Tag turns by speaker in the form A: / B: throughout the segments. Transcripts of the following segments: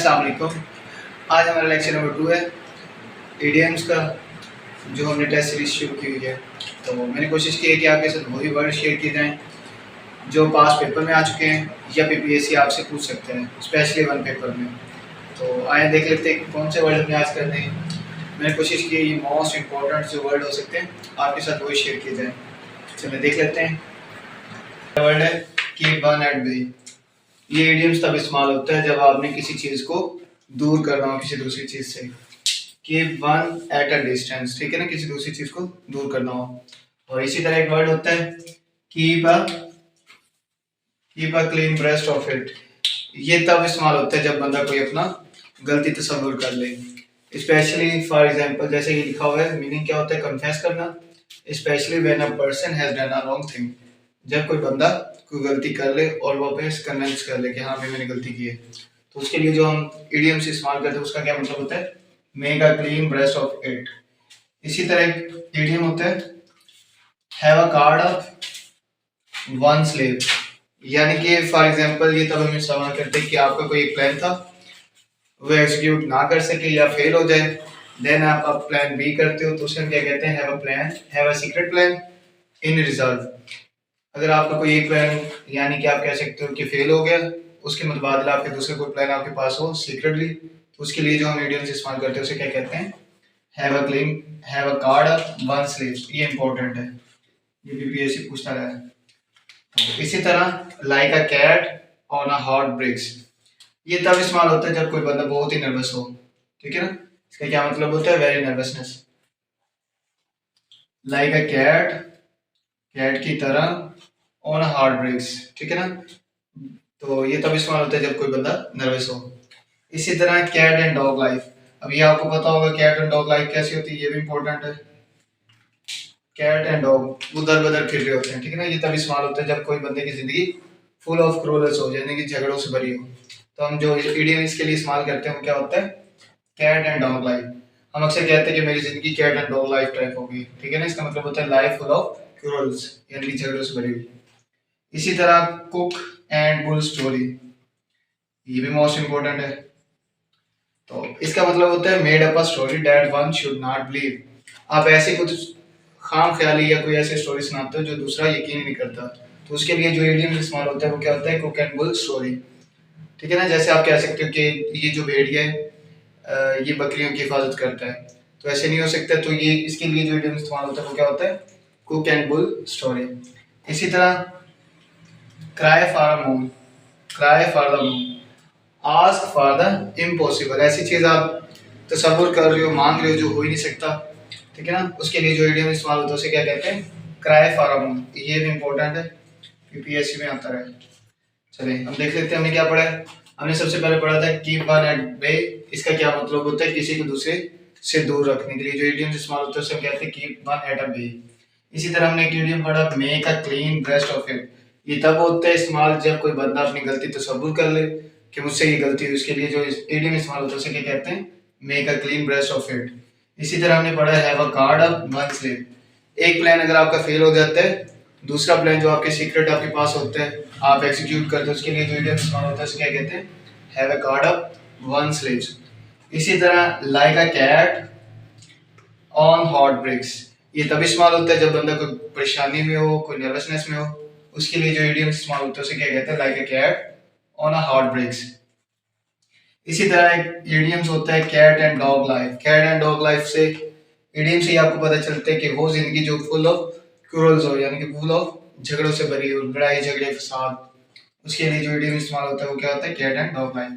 A: अस्सलाम वालेकुम। आज हमारा लेक्चर नंबर 2 है इडियम्स का, जो हमने टेस्ट सीरीज शुरू की हुई है। तो मैंने कोशिश की है कि आपके साथ वही वर्ड शेयर किए जाएँ जो पास पेपर में आ चुके हैं या पीपीएससी आपसे पूछ सकते हैं, स्पेशली वन पेपर में। तो आइए देख लेते हैं कौन से वर्ड हमने आज करने हैं। मैंने कोशिश की है ये मोस्ट इम्पोर्टेंट जो वर्ड हो सकते हैं आपके साथ वही शेयर किए जाएँ। चलिए देख लेते हैं। वर्ड है कीप वन एट बे। ये इडियम्स तब इस्तेमाल होता है जब आपने किसी चीज़ को दूर करना हो किसी दूसरी चीज़ से। Keep one eight a distance, ठीक है ना, किसी दूसरी चीज़ को दूर करना हो। और इसी तरह एक वर्ड होता है keep a clean breast of it. ये तब इस्तेमाल होता है जब बंदा कोई अपना गलती तसव्वुर कर ले। स्पेशली फॉर एग्जांपल जैसे ये लिखा हुआ है, मीनिंग क्या होता है, कन्फेस करना। Specially when a person has done a wrong thing, जब कोई बंदा कोई गलती कर ले और वापस कन्विंस कर ले कि हाँ भाई मैंने गलती की है, तो उसके लिए जो हम इडियम्स इस्तेमाल करते हैं उसका क्या मतलब होता है, make a clean breast of it. इसी तरह एक इडियम होता है have a card of one slave, यानी कि फॉर एग्जांपल ये तब हम इस्तेमाल करते हैं कि आपका कोई एक प्लान था, वो एग्जीक्यूट ना कर सके या फेल हो जाए, देन आप अब प्लान बी करते हो, तो उसे हम क्या कहते हैं, have a secret plan in reserve. अगर आपका कोई एक प्लान यानी कि आप कह सकते हो कि फेल हो गया, उसके मुतबादला आपके दूसरे कोई प्लान आपके पास हो सीक्रेटली, तो उसके लिए जो हम इडियम्स इस्तेमाल करते हैं उसे क्या कहते हैं, have a card of one sleeve. ये इंपॉर्टेंट है, ये बीपीएससी पूछता रहा है। तो इसी तरह like a cat on a hot bricks, ये तब इस्तेमाल होता है जब कोई बंदा बहुत ही नर्वस हो, ठीक है ना। इसका क्या मतलब होता है, very nervousness. Like a cat, cat की तरह, ऑन हार्ट ब्रेक्स, ठीक है ना। तो ये तब इस्तेमाल होता है जब कोई बंदा नर्वस हो। इसी तरह कैट एंड डॉग लाइफ, अब ये आपको पता होगा कैट एंड डॉग लाइफ कैसी होती है, ये भी इंपॉर्टेंट है। कैट एंड डॉग उधर बदर फिर रहे होते हैं, ठीक है ना। ये तब इस्तेमाल होता है जब कोई बंदे की जिंदगी फुल ऑफ क्रूरल्स हो, यानी कि झगड़ों से भरी हो। तो हम जो इडियम इसके लिए इस्तेमाल करते हैं वो क्या होता है, कैट एंड डॉग लाइफ। हम अक्सर कहते हैं कि मेरी जिंदगी cat and dog life type हो गई, ठीक है ना। इसका मतलब होता है लाइफ फुल ऑफ क्रूरल्स, यानी कि झगड़ों से भरी हुई। इसी तरह कुक एंड बुल स्टोरी, ये भी मोस्ट इंपोर्टेंट है। तो इसका मतलब होता है made up a story that one should not believe. आप ऐसे कुछ खाम ख्याली या कोई ऐसी स्टोरी सुनाते हो जो दूसरा यकीन ही नहीं करता, तो उसके लिए जो इडियम इस्तेमाल होता है वो क्या होता है, कुक एंड बुल स्टोरी, ठीक है ना। जैसे आप कह सकते हो कि ये जो भेड़िया है ये बकरियों की हिफाजत करता है, तो ऐसे नहीं हो सकता। तो ये इसके लिए जो इडियम इस्तेमाल होता है वो क्या होता है, कुक एंड बुल स्टोरी। इसी तरह cry for a moon, cry for the moon, ask for the impossible. ऐसी चीज आप तसव्वुर कर रहे हो, मांग रहे हो जो हो ही नहीं सकता, ठीक है ना। उसके लिए जो इडियम इस्तेमाल होता है उसे क्या कहते हैं, क्राई फॉर अ मून। ये भी इंपॉर्टेंट है, यूपीएससी में आता है। चलिए हम देख लेते हैं हमने क्या पढ़ा है। हमने सबसे पहले पढ़ा था कीप वन एट बे। इसका क्या मतलब होता है, किसी को दूसरे से दूर रखने के लिए जो इडियम इस्तेमाल होता है उसे हम कहते हैं कीप वन एट अ बे। इसी तरह हमने एक इडियम पढ़ा make a clean breast of it. ये तब होता है इस्तेमाल जब कोई बंदा अपनी गलती तसव्वुर कर ले कि मुझसे ये गलती हुई, उसके लिए जो इडियम इस्तेमाल होता है उसे क्या कहते हैं, make a clean breast of it. इसी तरह हमने पढ़ा have a card of one slip. एक प्लान अगर आपका फेल हो जाता है, दूसरा प्लान जो आपके सीक्रेट आपके पास होता है आप एग्जीक्यूट करते हो, उसके लिए जो इडियम इस्तेमाल होता है उसे क्या कहते हैं, have a card of one sleeves. इसी तरह like a cat on hot bricks, ये तब इस्तेमाल होता है जब बंदा कोई परेशानी में हो, कोई नर्वसनेस में हो, उसके लिए जो इडियम इस्तेमाल होता है उसे क्या कहते हैं, like a cat on a hot bricks. इसी तरह एक इडियम्स होता है cat and dog life. Cat and dog life से इडियम से ही आपको पता चलता है कि वो जिंदगी जो फुल ऑफ क्रूरल्स हो, यानी कि फुल ऑफ झगड़ों से भरी हो, लड़ाई झगड़े फसाद, उसके लिए जो इडियम इस्तेमाल होता है वो क्या होता है, कैट एंड डॉग लाइफ।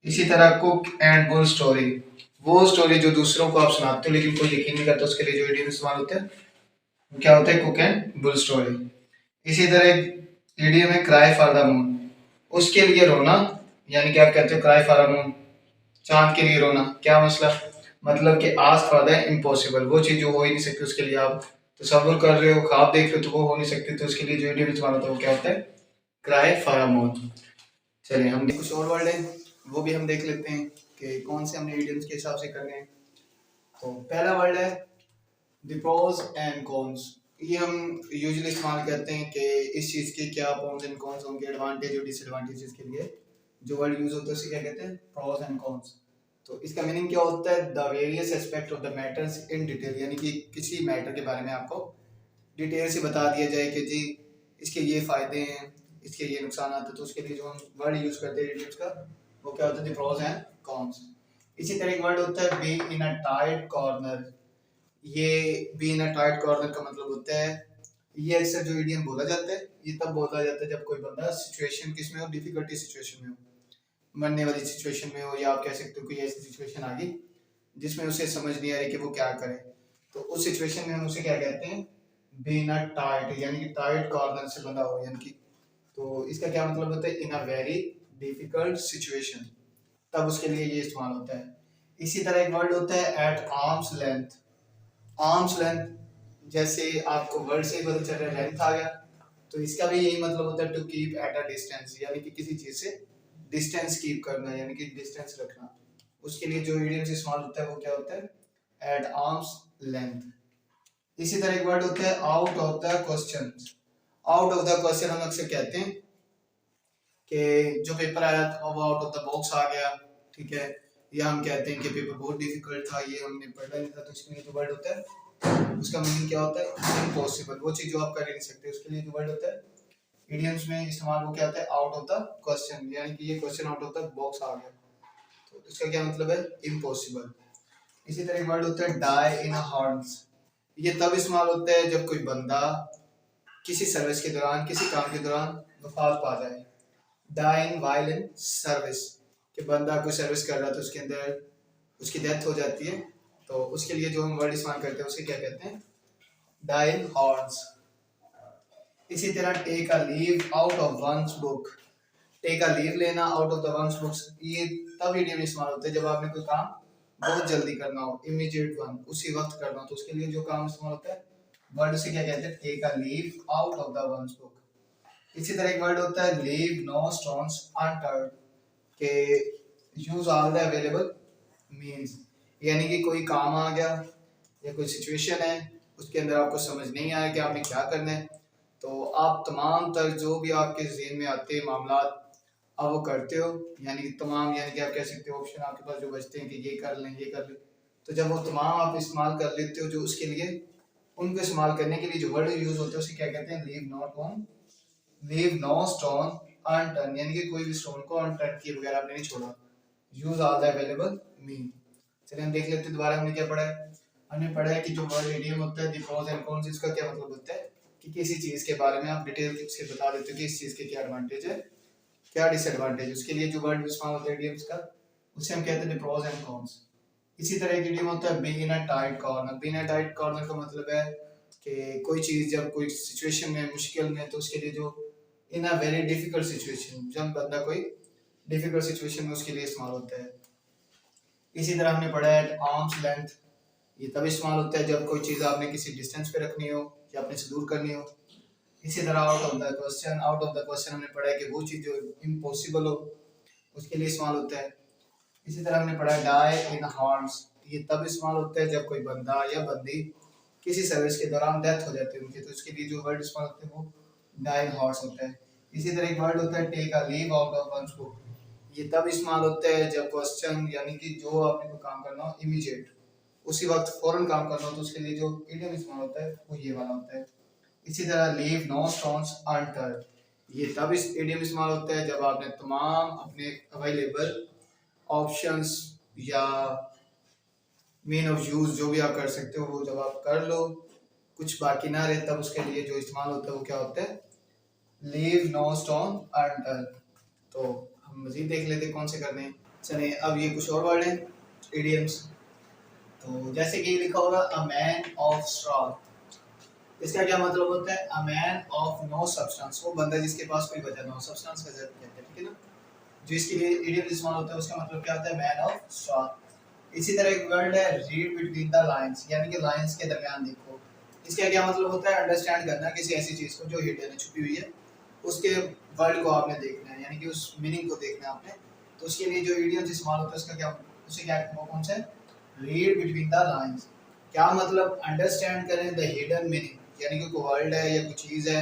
A: इसी तरह कुक एंड बुल स्टोरी, वो स्टोरी जो दूसरों को आप सुनाते हो लेकिन कोई यकीन नहीं करता, उसके लिए जो इडियम इस्तेमाल होता है वो क्या होता है, कुक एंड बुल स्टोरी। इसी तरह एक इडियम है क्राई फॉर द मून, उसके लिए रोना, यानी कि आप कहते हो क्राई फॉर द मून, चांद के लिए रोना। क्या मसला, मतलब कि आस्क फॉर द इम्पॉसिबल, वो चीज जो हो ही नहीं सकती उसके लिए आप तसव्वुर कर रहे हो, ख्वाब देख रहे हो तो वो हो नहीं सकती, तो उसके लिए जो इडियम इस्तेमाल होता है वो क्या होता है, क्राई फॉर अ मून। चलिए हम कुछ और वर्ड है वो भी हम देख लेते हैं कि कौन से हमने इडियम्स के हिसाब से करने हैं। तो पहला वर्ड है द प्रोज एंड कॉन्स। ये हम यूजुअली इस्तेमाल करते हैं कि इस चीज़ के क्या प्रोज एंड कॉन्स होंगे, एडवांटेज और डिसएडवांटेजेस के लिए जो वर्ड यूज होता है उसे क्या कहते हैं, प्रोज एंड कॉन्स। तो इसका मीनिंग क्या होता है, the various aspect of the matters in detail, यानी कि किसी मैटर के बारे में आपको डिटेल से बता दिया जाए कि जी इसके ये फायदे हैं, इसके ये नुकसान आते हैं, तो उसके लिए जो हम वर्ड यूज करते हैं डिटेल्स का, वो क्या होता है, प्रोज एंड कॉन्स। इसी तरह एक वर्ड होता है be in a tight corner. ये be in a tight corner का मतलब होता है, ये अक्सर जो इडियम बोला जाता है, ये तब बोला जाता है जब कोई बंदा सिचुएशन किसमें हो, डिफिकल्टी सिचुएशन में हो, मरने वाली सिचुएशन में हो, या आप कह सकते हो कोई ऐसी सिचुएशन आ गई जिसमें उसे समझ नहीं आ रही कि वो क्या करे, तो उस सिचुएशन में हम उसे क्या कहते हैं, बीन अ टाइट, यानी कि टाइट कॉर्नर से बंधा हो, यानी कि, तो इसका क्या मतलब होता है, इन अ वेरी डिफिकल्ट सिचुएशन, तब उसके लिए ये इस्तेमाल होता है। इसी तरह एक वर्ड होता है at arms length. Arms length, जैसे आपको वर्ड से ही पता चल रहा है लेंथ आ गया, तो इसका भी यही मतलब होता है to keep at a distance, यानी कि किसी चीज से डिस्टेंस कीप करना, यानी कि डिस्टेंस रखना। उसके लिए जो इडियम्स इस्तेमाल होता है वो क्या होता है, एट आर्म्स लेंथ। इसी तरह एक वर्ड होता है out of the question. Out of the question हम अक्सर कहते हैं कि जो पेपर आया था वो आउट ऑफ द बॉक्स आ गया, ठीक है, या हम कहते हैं कि पेपर बहुत डिफिकल्ट था, ये हमने पढ़ा नहीं था, तो इसके लिए जो वर्ड होता है उसका मीनिंग क्या होता है, इम्पॉसिबल, वो चीज जो आप कर ही नहीं सकते, उसके लिए जो वर्ड होता है इडियम्स में इस्तेमाल, वो क्या होता है, आउट ऑफ द क्वेश्चन, यानी कि ये question out of the box आ गया, तो इसका क्या मतलब है, इम्पॉसिबल। इसी तरह एक वर्ड होता है डाई इन हॉर्न्स। ये तब इस्तेमाल होता है जब कोई बंदा किसी सर्विस के दौरान, किसी काम के दौरान वफात पा जाए। Die in while in service, कि बंदा कोई सर्विस कर रहा था, उसके अंदर उसकी डेथ हो जाती है, तो उसके लिए जो हम वर्ड इस्तेमाल करते हैं उसे क्या कहते हैं, डाई इन हॉर्न्स। इसी तरह take a leave out of one's book. Take a leave लेना out of the one's books, ये तब इडियम इस्तेमाल होता है जब आपने कोई काम बहुत जल्दी करना हो, इमीडिएट वन, उसी वक्त करना हो, तो उसके लिए जो काम इस्तेमाल होता है वर्ड से क्या कहते हैं, take a leave out of the one's book. इसी तरह एक वर्ड होता है लीव नो स्टोन्स अनटर्न्ड, के use all the available means, यानी कि कोई काम आ गया या कोई सिचुएशन है, उसके अंदर आपको समझ नहीं आया कि आपने क्या करना है, तो आप तमाम तर जो भी आपके ज़हन में आते हैं मामला आप वो करते हो, यानी कि तमाम, यानी कि आप कह सकते हो ऑप्शन आपके पास जो बचते हैं कि ये कर लें, ये कर लें, तो जब वो तमाम आप इस्तेमाल कर लेते हो, जो उसके लिए उनको इस्तेमाल करने के लिए जो वर्ड यूज होते हैं उसे क्या कहते हैं, leave not on, leave no stone unturn, यानी कि कोई भी स्टोन को अनटर्न किए बगैर आपने नहीं छोड़ा, use all the available mean. चलिए हम देख लेते हैं दोबारा हमने क्या पढ़ा है। हमने पढ़ा है कि जो वर्ड इडियम होता है, द प्रोज एंड कॉन्स, इसका क्या मतलब होता है कि किसी चीज के बारे में आप डिटेल से बता देते हो कि इस चीज के क्या एडवांटेज है, क्या डिसएडवांटेज, उसके लिए जो वर्ड इस्तेमाल होता है इडियम्स का, उसे हम कहते हैं प्रोज एंड कॉन्स। इसी तरह एक इडियम होता है be in a tight corner. B in a tight corner का मतलब है कि कोई चीज जब कोई सिचुएशन में, मुश्किल में, तो उसके लिए जो इन अ वेरी डिफिकल्ट सिचुएशन, जब बंदा कोई डिफिकल्ट सिचुएशन में, उसके लिए इस्तेमाल होता है। इसी तरह हमने पढ़ा है आर्म्स लेंथ, ये तब इस्तेमाल होता है जब कोई चीज़ आपने किसी डिस्टेंस पे रखनी हो या अपने से दूर करनी हो। इसी तरह out of the question, out of the question हमने पढ़ा है कि वो चीज़ जो इम्पॉसिबल हो उसके लिए इस्तेमाल होता है। इसी तरह हमने पढ़ा है डाई इन हार्म्स, ये तब इस्तेमाल होता है जब कोई बंदा या बंदी किसी सर्विस के दौरान डेथ हो जाती है उनकी, तो उसके लिए जो वर्ड इस्तेमाल होते हैं वो डाई इन हार्ट्स होता है। इसी तरह एक वर्ड होता है take a leave out of one's book, ये तब इस्तेमाल होता है जब क्वेश्चन, यानी कि जो आपने कोई काम करना हो इमीडिएट, उसी वक्त फौरन काम करना हो, तो उसके लिए जो इडियम इस्तेमाल होता है वो ये वाला होता है। इसी तरह लीव नो स्टोन्स अनटर्न्ड, ये तब इस इडियम इस्तेमाल होता है जब आपने तमाम अपने अवेलेबल ऑप्शंस या मीन ऑफ यूज जो भी आप कर सकते हो वो जब आप कर लो, कुछ बाकी ना रहे, तब उसके लिए जो इस्तेमाल होता है वो क्या होता है, लीव नो स्टोन अनटर्न्ड। तो हम मजीद देख लेते हैं कौन से करने हैं। चलिए अब ये कुछ और वर्ड हैं इडियम्स, तो जैसे कि लिखा होगा अ मैन ऑफ स्ट्रॉ, इसका क्या मतलब होता है, a man of no substance, वो बंदा जिसके पास कोई वजह ना हो, सब्सटेंस का जरूर कहते हैं, ठीक है ना, जो इसके लिए इडियम इस्तेमाल होता है उसका मतलब क्या होता है, मैन ऑफ स्ट्रॉ। इसी तरह एक वर्ड है रीड बिटवीन द लाइंस, यानी कि लाइंस के दरमियान देखो, इसका क्या मतलब होता है, अंडरस्टैंड करना किसी ऐसी चीज को जो हिडन है, छुपी हुई है, उसके वर्ड को आपने देखना है, यानी कि उस मीनिंग को देखना है आपने, तो उसके लिए जो इडियम्स इस्तेमाल होता है उसका क्या, उसे क्या, वो कौन सा है, रीड बिटवीन द लाइंस। क्या मतलब, अंडरस्टैंड करें द हिडन मीनिंग, यानी कि कोई वर्ड है या कोई चीज है,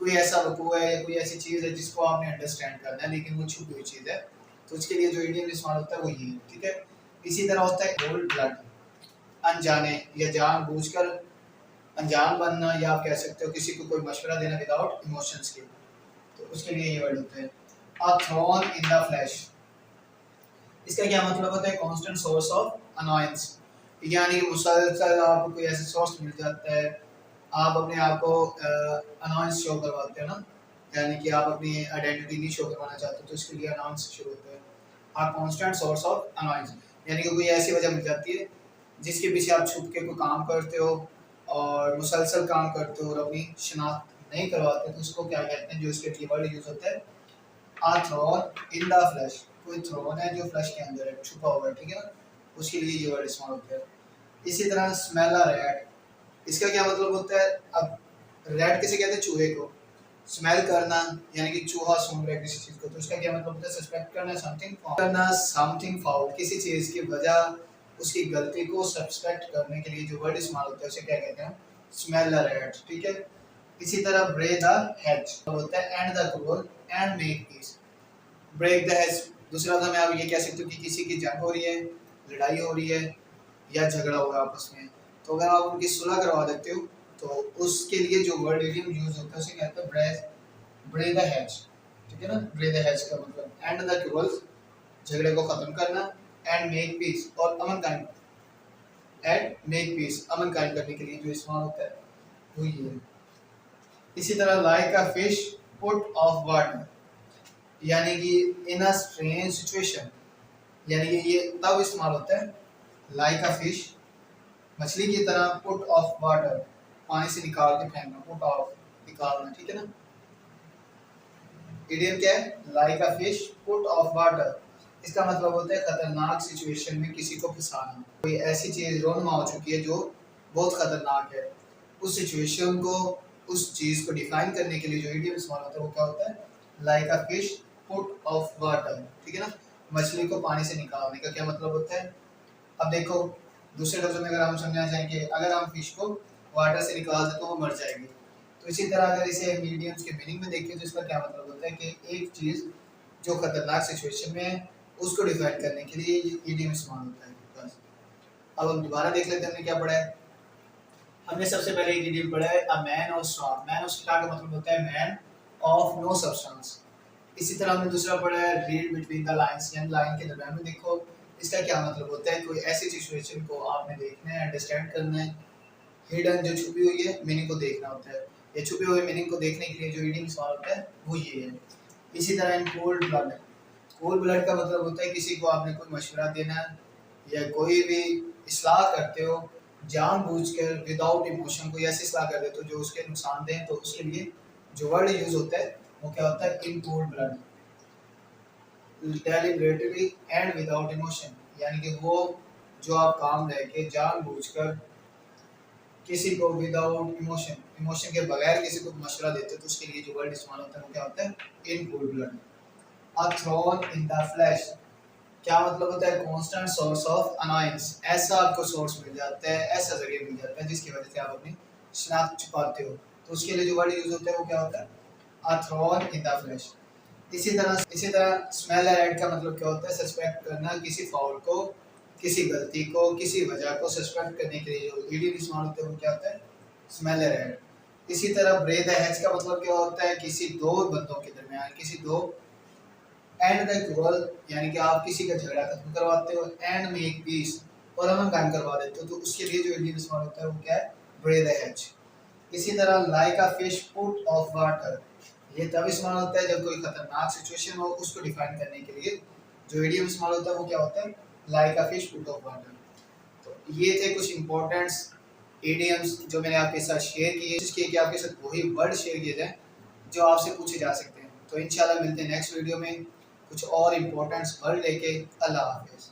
A: कोई ऐसा वकूआ है या कोई ऐसी चीज़ है जिसको आपने अंडरस्टैंड करना है लेकिन वो छुपी हुई चीज़ है, तो उसके लिए जो इडियम इस्तेमाल होता है वो ये है, ठीक है। इसी तरह होता है कोल्ड ब्लड, अनजाने या जानबूझकर अनजान बनना, या आप कह सकते हो किसी को कोई मशवरा देना विदाउट इमोशंस के, तो उसके लिए ये वर्ड होता है। अ थ्रॉन इन द फ्लैश, इसका क्या मतलब होता है? कांस्टेंट सोर्स ऑफ अनॉयंस, यानी कि मुसलसल आपको कोई ऐसा सोर्स मिल जाता है, आप अपने आप को अनॉयंस शो करवाते हो ना, यानी कि आप अपनी आइडेंटिटी नहीं शो करवाना चाहते, तो इसके लिए अनॉयंस शुरू होता है। आप कांस्टेंट सोर्स ऑफ अनॉयंस, यानी कि कोई ऐसी वजह मिल जाती है जिसके पीछे आप छुप के कोई काम करते हो और मुसलसल काम करते हो और अपनी शनाख्त नहीं करवाते, तो उसको क्या कहते हैं? जो इसके लिए वर्ड यूज होता है, आ थ्रोन इन द फ्लैश, कोई थ्रोन है जो फ्लैश के अंदर है, छुपा हुआ है, ठीक है ना, उसके लिए ये वर्ड इस्तेमाल होता है। इसी तरह स्मेल अ रैट, इसका क्या मतलब होता है? अब रैट किसे कहते हैं? चूहे को। स्मेल करना यानी कि चूहा सूंघ रहा है किसी चीज को, तो उसका क्या मतलब होता है? सस्पेक्ट करना समथिंग फाउल, किसी चीज की वजह उसकी गलती को सस्पेक्ट करने के लिए जो वर्ड इस्तेमाल होता है उसे क्या कहते हैं? स्मेल अ रैट, ठीक है। इसी तरह ब्रेक द हेज होता है and the cruel and make peace. Break the hedge, दूसरा था मैं आप ये कह सकते हो कि किसी की जंग हो रही है, लड़ाई हो रही है या झगड़ा हो रहा है आपस में, तो अगर आप उनकी सुलह करवा देते हो तो उसके लिए जो वर्ड इडियम यूज होता है उसे कहते हैं ब्रेक द हेज, ठीक है ना। ब्रेक द हेज का मतलब एंड द क्रूअल्स, झगड़े को खत्म करना, एंड मेक पीस, और अमन कायम, एंड मेक पीस, अमन कायम करने के लिए जो इस्तेमाल होता है वो ये है। इसी तरह like a fish put off water, यानी कि इन अ स्ट्रेंज सिचुएशन, यानी कि ये तब इस्तेमाल होता है लाइक अ फिश, मछली की तरह, पुट ऑफ वाटर, पानी से निकाल के फेंकना, पुट ऑफ निकालना, ठीक है ना। इडियम क्या है? Like a fish put off water, इसका मतलब होता है खतरनाक सिचुएशन में किसी को फंसाना, कोई ऐसी चीज रोनमा हो चुकी है जो बहुत खतरनाक है, उस सिचुएशन को, उस चीज को डिफाइन करने के लिए जो इडियम इस्तेमाल होता है वो क्या होता है? Like a fish put off water, ठीक है ना। मछली को पानी से निकालने का क्या मतलब होता है? अब देखो, दूसरे लफ्जों में अगर हम समझना चाहें कि अगर हम फिश को वाटर से निकाल दें तो वो मर जाएगी, तो इसी तरह अगर इसे मीडियम्स के मीनिंग में देखें तो इसका क्या मतलब होता है कि एक चीज़ जो खतरनाक सिचुएशन में है उसको डिफाइन करने के लिए ये ईडियम इस्तेमाल होता है। बस अब हम दोबारा देख लेते हैं हमने क्या पढ़ा है। हमने सबसे पहले एक ईडियम पढ़ा है a man of straw, man of straw का मतलब होता है मैन ऑफ नो सब्सटेंस। इसी तरह हमने दूसरा पढ़ा है रीड बिटवीन द लाइंस, यानी लाइन के दरमियान में देखो, इसका क्या मतलब होता है? कोई ऐसी सिचुएशन को आपने देखना है, अंडरस्टैंड करना है, हिडन जो छुपी हुई है मीनिंग को देखना होता है, ये छुपे हुए मीनिंग को देखने के लिए जो रीडिंग सवाल होता है वो ये है। इसी तरह इन कोल्ड ब्लड, कोल्ड ब्लड का मतलब होता है किसी को आपने कोई मशवरा देना है या कोई भी इस्लाह करते हो जानबूझकर विदाउट इमोशन, कोई ऐसी इस्लाह कर देते हो जो उसके नुकसान दें, तो उसके लिए जो वर्ड यूज होता है वो क्या होता है? In cold blood, deliberately and without emotion, यानी कि वो जो आप काम रह के जानबूझकर किसी को विदाउट इमोशन, इमोशन के बगैर किसी को मशवरा देते तो उसके लिए जो वर्ड इस्तेमाल होता है वो क्या होता है? In cold blood. A thorn in the flesh, क्या मतलब होता है? कांस्टेंट सोर्स ऑफ अनॉयंस, ऐसा आपको सोर्स मिल जाता है, ऐसा जरिया मिल जाता है जिसकी वजह से आप अपनी शनाख्त छुपाते हो, तो उसके लिए जो वर्ड यूज होता है वो क्या होता है? A thorn in the flesh. इसी तरह स्मेल एड का मतलब क्या होता है? सस्पेक्ट करना किसी फाउल को, किसी गलती को, किसी वजह को सस्पेक्ट करने के लिए जो ईडी इस्तेमाल होता है वो क्या होता है? Smell add. इसी तरह ब्रेक द हेज का मतलब क्या होता है? किसी दो बंदों के दरमियान, किसी दो, एंड द क्रूअल, यानी कि आप किसी का झगड़ा खत्म करवाते हो, एंड मेक पीस, और अमन कायम करवा देते हो, तो उसके लिए जो ईडी इस्तेमाल होता है वो क्या है? Break the hedge. इसी तरह like a fish put off water, ये तब इस्तेमाल होता है जब कोई खतरनाक सिचुएशन हो, उसको डिफाइन करने के लिए जो इडियम इस्तेमाल होता है वो क्या होता है? Like a fish put off water. तो ये थे कुछ इंपॉर्टेंट्स इडियम्स जो मैंने आपके साथ शेयर किए, जिसके कि आपके साथ वही वर्ड शेयर किए जाए जो आपसे पूछे जा सकते हैं। तो इंशाल्लाह मिलते हैं नेक्स्ट वीडियो में कुछ और इंपॉर्टेंट्स वर्ड लेके। अल्लाह हाफिज़।